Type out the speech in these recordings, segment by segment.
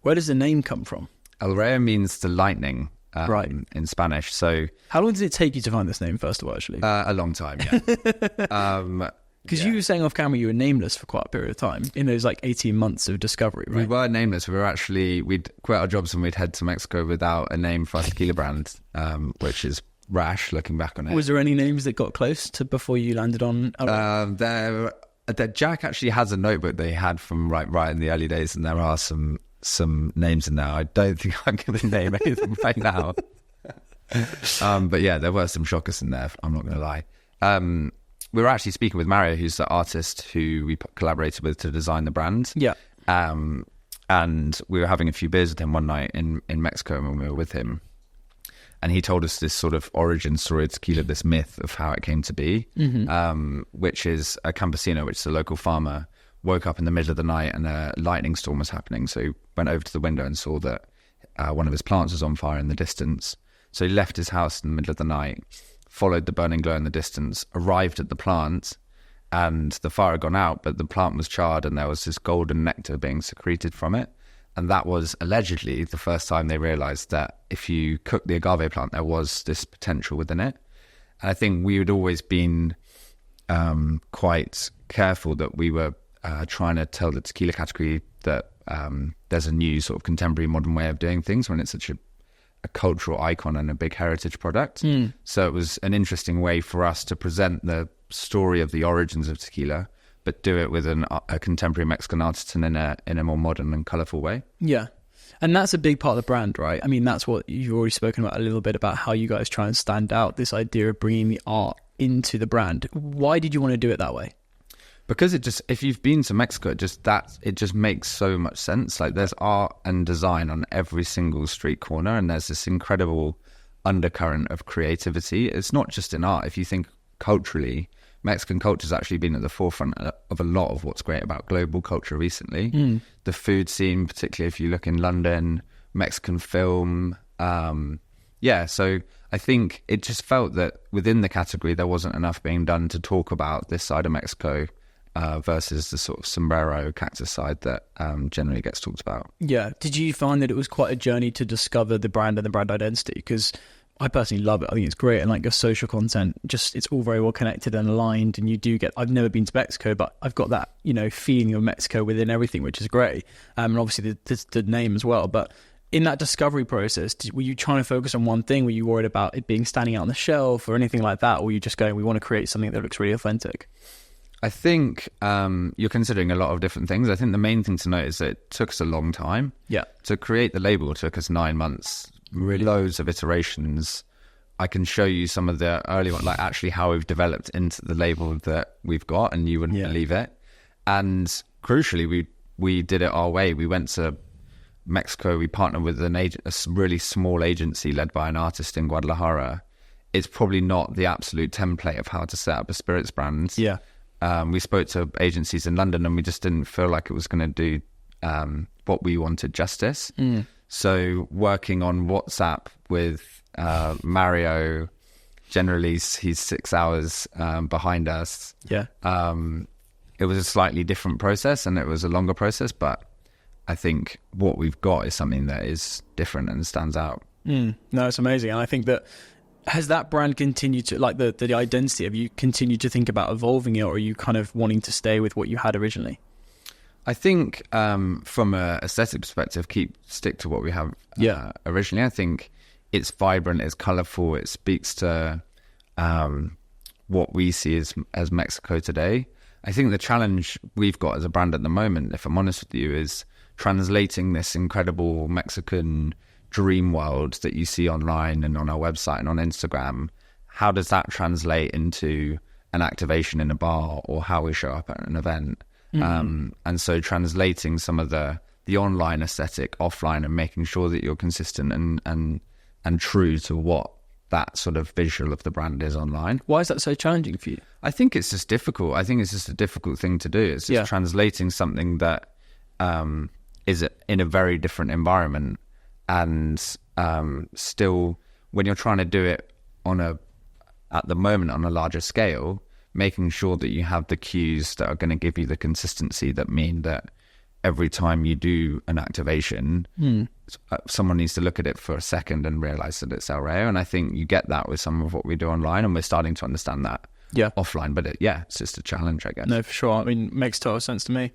Where does the name come from? El Rayo means the lightning Right. in Spanish. So How long did it take you to find this name, first of all, actually? a long time, yeah. Because you were saying off camera you were nameless for quite a period of time in those like 18 months of discovery, right? We were nameless. We'd quit our jobs and we'd head to Mexico without a name for our tequila brand, which is rash looking back on it. Was there any names that got close to before you landed on? Jack actually has a notebook they had from right in the early days, and there are some names in there. I don't think I'm going to name any of them right now. But yeah, there were some shockers in there, I'm not going to lie. We were actually speaking with Mario, who's the artist who we collaborated with to design the brand. Yeah. And we were having a few beers with him one night in Mexico when we were with him. And he told us this sort of origin story of tequila, this myth of how it came to be, which is a campesino, which is a local farmer, woke up in the middle of the night and a lightning storm was happening. So he went over to the window and saw that one of his plants was on fire in the distance. So he left his house in the middle of the night, followed the burning glow in the distance, arrived at the plant, and the fire had gone out, but the plant was charred and there was this golden nectar being secreted from it. And that was allegedly the first time they realized that if you cook the agave plant, there was this potential within it. And I think we had always been quite careful that we were trying to tell the tequila category that there's a new sort of contemporary modern way of doing things when it's such a cultural icon and a big heritage product. So it was an interesting way for us to present the story of the origins of tequila, but do it with a contemporary Mexican artisan in a more modern and colourful way. Yeah. And that's a big part of the brand, right? I mean, that's what you've already spoken about a little bit, about how you guys try and stand out, this idea of bringing the art into the brand. Why did you want to do it that way? Because if you've been to Mexico, it just makes so much sense. Like, there's art and design on every single street corner, and there's this incredible undercurrent of creativity. It's not just in art. If you think culturally, Mexican culture has actually been at the forefront of a lot of what's great about global culture recently. The food scene, particularly if you look in London, Mexican film. So I think it just felt that within the category, there wasn't enough being done to talk about this side of Mexico versus the sort of sombrero cactus side that generally gets talked about. Yeah. Did you find that it was quite a journey to discover the brand and the brand identity? Because I personally love it. I think it's great. And like your social content, just it's all very well connected and aligned. And you do get, I've never been to Mexico, but I've got that, feeling of Mexico within everything, which is great. And obviously the name as well. But in that discovery process, were you trying to focus on one thing? Were you worried about it being standing out on the shelf or anything like that? Or were you just going, we want to create something that looks really authentic? I think you're considering a lot of different things. I think the main thing to note is that it took us a long time. Yeah. To create the label, it took us 9 months. Really, loads of iterations. I can show you some of the early ones, like actually how we've developed into the label that we've got, and you wouldn't believe it. And crucially, we did it our way. We went to Mexico. We partnered with a really small agency led by an artist in Guadalajara. It's probably not the absolute template of how to set up a spirits brand. Yeah. We spoke to agencies in London, and we just didn't feel like it was going to do what we wanted justice. So working on WhatsApp with Mario, generally he's 6 hours behind us. Yeah. It was a slightly different process and it was a longer process, but I think what we've got is something that is different and stands out. No, it's amazing. And I think that, has that brand continued to, like the identity, have you continued to think about evolving it, or are you kind of wanting to stay with what you had originally? I think from an aesthetic perspective, stick to what we have originally. I think it's vibrant, it's colourful, it speaks to what we see as Mexico today. I think the challenge we've got as a brand at the moment, if I'm honest with you, is translating this incredible Mexican dream world that you see online and on our website and on Instagram. How does that translate into an activation in a bar or how we show up at an event? And so translating some of the online aesthetic offline and making sure that you're consistent and true to what that sort of visual of the brand is online. Why is that so challenging for you? I think it's just difficult. I think it's just a difficult thing to do. It's just translating something that is in a very different environment, and still, when you're trying to do it at the moment on a larger scale, making sure that you have the cues that are going to give you the consistency that mean that every time you do an activation, someone needs to look at it for a second and realize that it's El Rayo. And I think you get that with some of what we do online, and we're starting to understand that offline. But it's just a challenge, I guess. No, for sure. I mean, it makes total sense to me.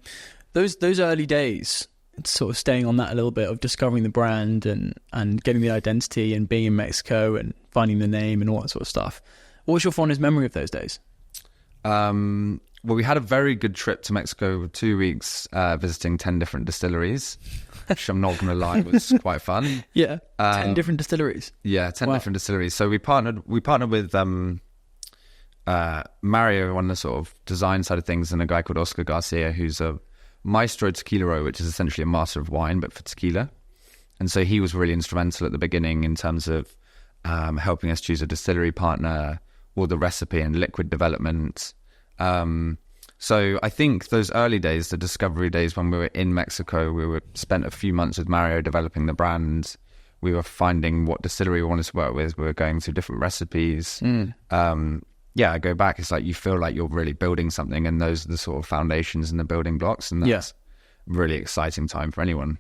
Those early days, sort of staying on that a little bit of discovering the brand and getting the identity and being in Mexico and finding the name and all that sort of stuff. What's your fondest memory of those days? Well, we had a very good trip to Mexico, 2 weeks, visiting 10 different distilleries, which I'm not going to lie was quite fun. Yeah, 10 different distilleries. Yeah, 10 different distilleries. So we partnered with Mario on the sort of design side of things, and a guy called Oscar Garcia, who's a maestro tequilero, which is essentially a master of wine, but for tequila. And so he was really instrumental at the beginning in terms of helping us choose a distillery partner, all the recipe and liquid development. So I think those early days, the discovery days when we were in Mexico, we spent a few months with Mario developing the brand. We were finding what distillery we wanted to work with. We were going through different recipes. I go back, it's like you feel like you're really building something, and those are the sort of foundations and the building blocks, and that's a really exciting time for anyone.